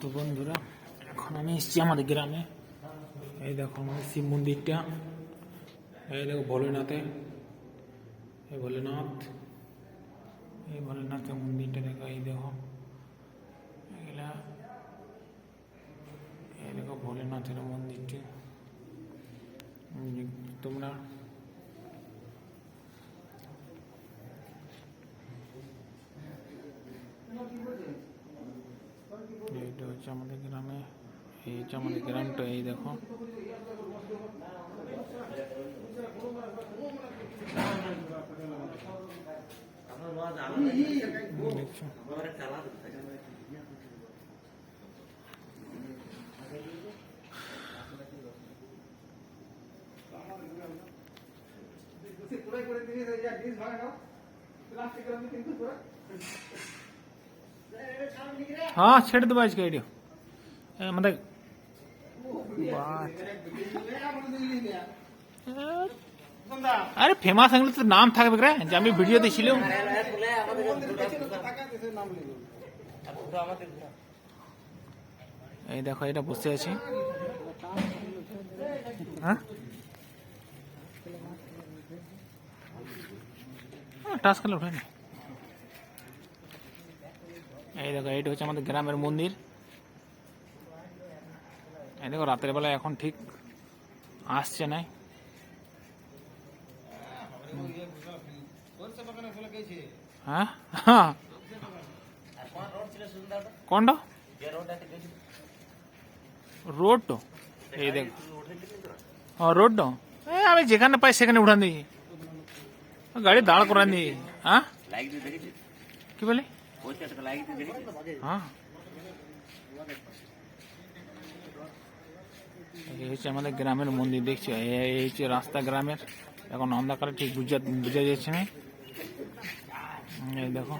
তো বন্ধুরা, এখন আমি এসেছি আমাদের গ্রামে। এই দেখো আমাদের শিব মন্দিরটা, এই দেখো ভোলেনাথে, এই ভোলেনাথ, এই ভোলেনাথের মন্দিরটা দেখো। এই দেখো এগুলা, এই দেখো ভোলেনাথের মন্দিরটি। তোমরা এইটা হচ্ছে আমাদের গ্রামে, এই হচ্ছে আমাদের গ্রামটা। এই দেখো দেখছো, हाँ छेड़ दो आज के मतलब আরে ফেমাস হলে তো নাম থাকবে রে, যে আমি ভিডিও দেখছিল। এই দেখো এটা বসে আছি, হ্যাঁ টাচ খেলে ওঠে না। এই দেখো এইটা হচ্ছে আমাদের গ্রামের মন্দির। এই দেখো রাতের বেলা এখন ঠিক আসছে না। হ্যাঁ হ্যাঁ কোনটা রোড? এই দেখ রোড, আমি যেখানে পাই সেখানে উঠান দিই, গাড়ি দাঁড় করান দিই। হ্যাঁ কি বলে? হ্যাঁ এই হচ্ছে আমাদের গ্রামের মন্দির দেখছি। এই হচ্ছে রাস্তা গ্রামের, এখন অন্ধকারে ঠিক বুঝা যাচ্ছে না। এই দেখো